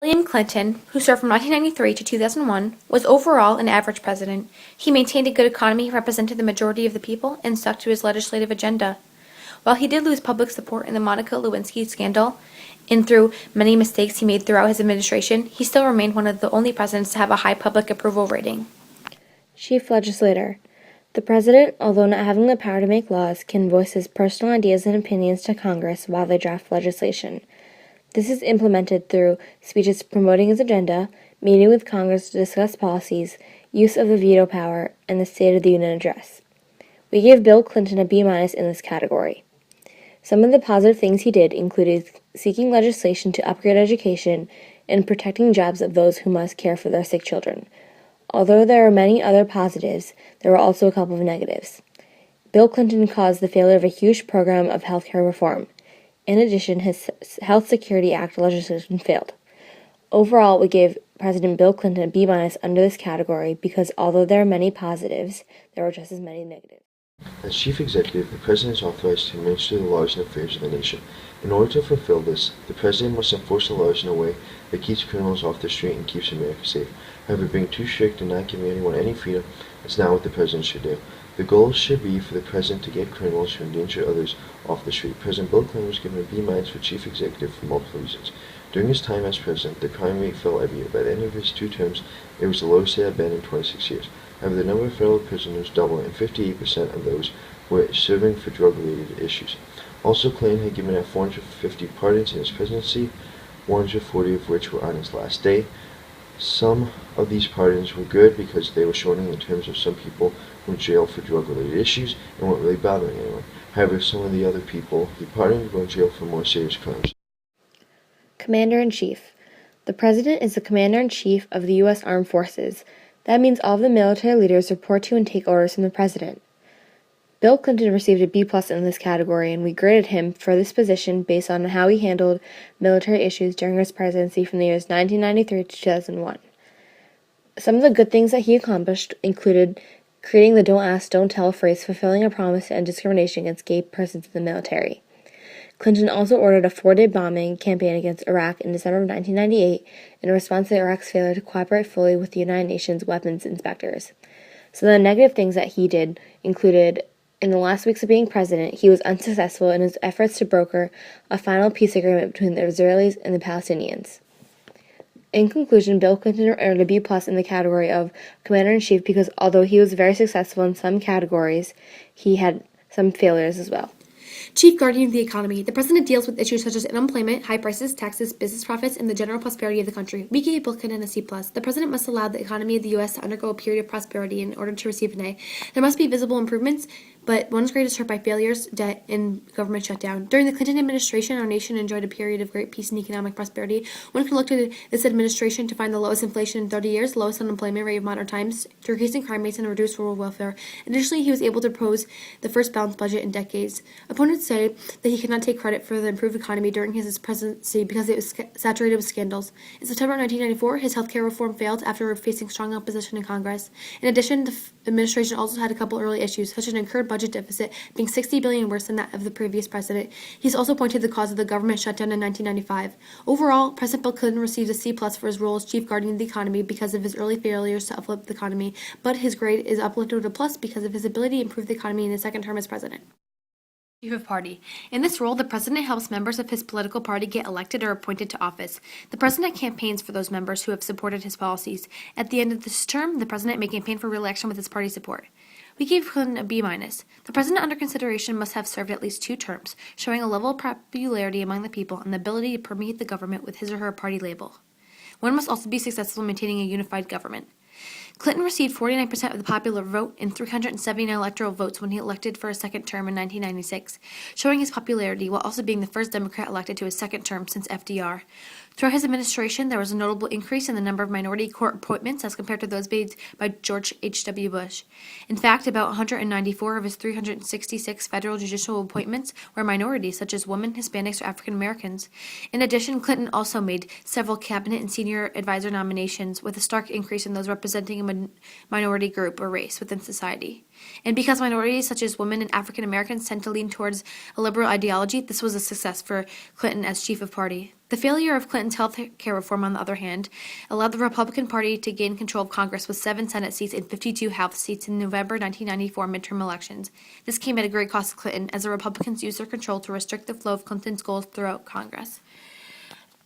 William Clinton, who served from 1993 to 2001, was overall an average president. He maintained a good economy, represented the majority of the people, and stuck to his legislative agenda. While he did lose public support in the Monica Lewinsky scandal, and through many mistakes he made throughout his administration, he still remained one of the only presidents to have a high public approval rating. Chief Legislator. The President, although not having the power to make laws, can voice his personal ideas and opinions to Congress while they draft legislation. This is implemented through speeches promoting his agenda, meeting with Congress to discuss policies, use of the veto power, and the State of the Union address. We gave Bill Clinton a B- in this category. Some of the positive things he did included seeking legislation to upgrade education and protecting jobs of those who must care for their sick children. Although there are many other positives, there were also a couple of negatives. Bill Clinton caused the failure of a huge program of healthcare reform. In addition, his Health Security Act legislation failed. Overall, we gave President Bill Clinton a B- under this category because although there are many positives, there were just as many negatives. As Chief Executive, the President is authorized to administer the laws and affairs of the nation. In order to fulfill this, the President must enforce the laws in a way that keeps criminals off the street and keeps America safe. However, being too strict and not giving anyone any freedom is not what the President should do. The goal should be for the President to get criminals who endanger others off the street. President Bill Clinton was given a B- for Chief Executive for multiple reasons. During his time as President, the crime rate fell every year. By the end of his 2 terms, it was the lowest it had been in 26 years. However, the number of federal prisoners doubled, and 58% of those were serving for drug-related issues. Also, Clinton had given out 450 pardons in his presidency, 140 of which were on his last day. Some of these pardons were good because they were shortening the terms of some people who were in jail for drug-related issues and weren't really bothering anyone. However, some of the other people he pardoned were in jail for more serious crimes. Commander-in-Chief. The President is the Commander-in-Chief of the U.S. Armed Forces. That means all of the military leaders report to and take orders from the President. Bill Clinton received a B+ in this category, and we graded him for this position based on how he handled military issues during his presidency from the years 1993 to 2001. Some of the good things that he accomplished included creating the Don't Ask, Don't Tell phrase, fulfilling a promise to end discrimination against gay persons in the military. Clinton also ordered a 4-day bombing campaign against Iraq in December of 1998 in response to Iraq's failure to cooperate fully with the United Nations weapons inspectors. Some of the negative things that he did included, in the last weeks of being president, he was unsuccessful in his efforts to broker a final peace agreement between the Israelis and the Palestinians. In conclusion, Bill Clinton earned a B+ in the category of Commander-in-Chief because although he was very successful in some categories, he had some failures as well. Chief Guardian of the Economy. The President deals with issues such as unemployment, high prices, taxes, business profits, and the general prosperity of the country. We gave Bill Clinton a C+. The President must allow the economy of the U.S. to undergo a period of prosperity in order to receive an A. There must be visible improvements, but one's grade is hurt by failures, debt, and government shutdown. During the Clinton administration, our nation enjoyed a period of great peace and economic prosperity. One can look to this administration to find the lowest inflation in 30 years, lowest unemployment rate of modern times, decreasing crime rates, and reduced rural welfare. Additionally, he was able to propose the first balanced budget in decades. Opponents say that he cannot take credit for the improved economy during his presidency because it was saturated with scandals. In September 1994, his healthcare reform failed after facing strong opposition in Congress. In addition, the administration also had a couple early issues, such as an incurred budget deficit being $60 billion worse than that of the previous president. He's also pointed the cause of the government shutdown in 1995. Overall, President Bill Clinton received a C+ for his role as chief guardian of the economy because of his early failures to uplift the economy, but his grade is uplifted with a plus because of his ability to improve the economy in his second term as president. Chief of Party. In this role, the President helps members of his political party get elected or appointed to office. The President campaigns for those members who have supported his policies. At the end of this term, the President may campaign for re-election with his party support. We gave Clinton a B-. The President under consideration must have served at least 2 terms, showing a level of popularity among the people and the ability to permeate the government with his or her party label. One must also be successful in maintaining a unified government. Clinton received 49% of the popular vote and 379 electoral votes when he elected for a second term in 1996, showing his popularity while also being the first Democrat elected to his second term since FDR. Throughout his administration, there was a notable increase in the number of minority court appointments as compared to those made by George H.W. Bush. In fact, about 194 of his 366 federal judicial appointments were minorities, such as women, Hispanics, or African Americans. In addition, Clinton also made several cabinet and senior advisor nominations, with a stark increase in those representing a minority group or race within society. And because minorities such as women and African Americans tend to lean towards a liberal ideology, this was a success for Clinton as chief of party. The failure of Clinton's health care reform, on the other hand, allowed the Republican Party to gain control of Congress with 7 Senate seats and 52 House seats in November 1994 midterm elections. This came at a great cost to Clinton, as the Republicans used their control to restrict the flow of Clinton's goals throughout Congress.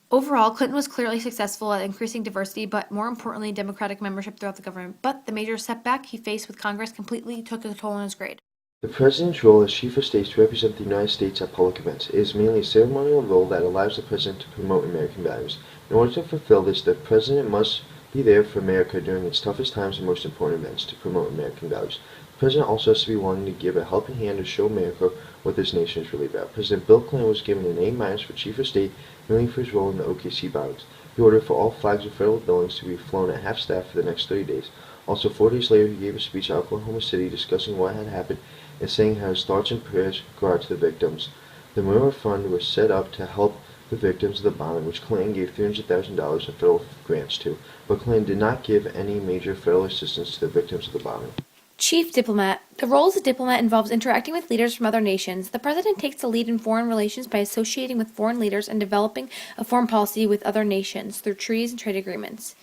Overall, Clinton was clearly successful at increasing diversity, but more importantly, Democratic membership throughout the government. But the major setback he faced with Congress completely took a toll on his grade. The President's role as Chief of State to represent the United States at public events. It is mainly a ceremonial role that allows the President to promote American values. In order to fulfill this, the President must be there for America during its toughest times and most important events to promote American values. The President also has to be willing to give a helping hand to show America what this nation is really about. President Bill Clinton was given an A- for Chief of State, mainly for his role in the OKC bombings. He ordered for all flags of federal buildings to be flown at half-staff for the next 30 days. Also, 4 days later, he gave a speech at Oklahoma City discussing what had happened and saying how his thoughts and prayers go out to the victims. The Memorial Fund was set up to help the victims of the bombing, which Clinton gave $300,000 in federal grants to, but Clinton did not give any major federal assistance to the victims of the bombing. Chief Diplomat. The role as a diplomat involves interacting with leaders from other nations. The President takes the lead in foreign relations by associating with foreign leaders and developing a foreign policy with other nations through treaties and trade agreements.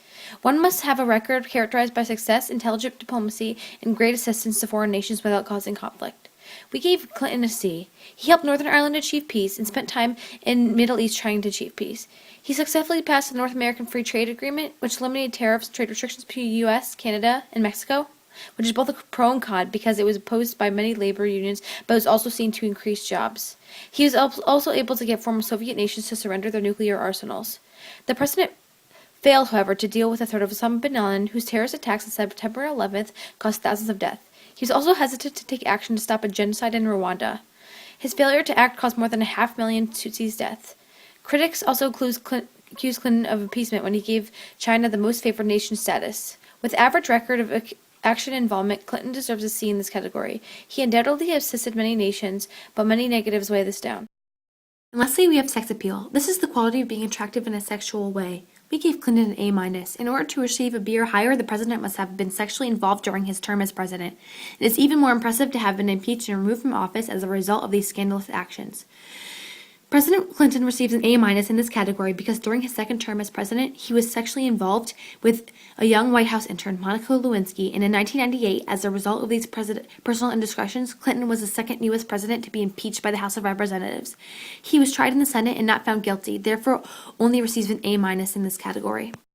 One must have a record characterized by success, intelligent diplomacy, and great assistance to foreign nations without causing conflict. We gave Clinton a C. He helped Northern Ireland achieve peace and spent time in Middle East trying to achieve peace. He successfully passed the North American Free Trade Agreement, which eliminated tariffs and trade restrictions between the U.S., Canada, and Mexico, which is both a pro and con because it was opposed by many labor unions, but was also seen to increase jobs. He was also able to get former Soviet nations to surrender their nuclear arsenals. The President failed, however, to deal with the threat of Osama bin Laden, whose terrorist attacks on September 11th caused thousands of deaths. He was also hesitant to take action to stop a genocide in Rwanda. His failure to act caused more than 500,000 Tutsis' deaths. Critics also accused Clinton of appeasement when he gave China the most favored nation status. With average record of action involvement, Clinton deserves a C in this category. He undoubtedly assisted many nations, but many negatives weigh this down. And lastly, we have sex appeal. This is the quality of being attractive in a sexual way. We gave Clinton an A-. In order to receive a B or higher, the president must have been sexually involved during his term as president. It is even more impressive to have been impeached and removed from office as a result of these scandalous actions. President Clinton receives an A- in this category because during his second term as president, he was sexually involved with a young White House intern, Monica Lewinsky, and in 1998, as a result of these personal indiscretions, Clinton was the second U.S. president to be impeached by the House of Representatives. He was tried in the Senate and not found guilty, therefore only receives an A- in this category.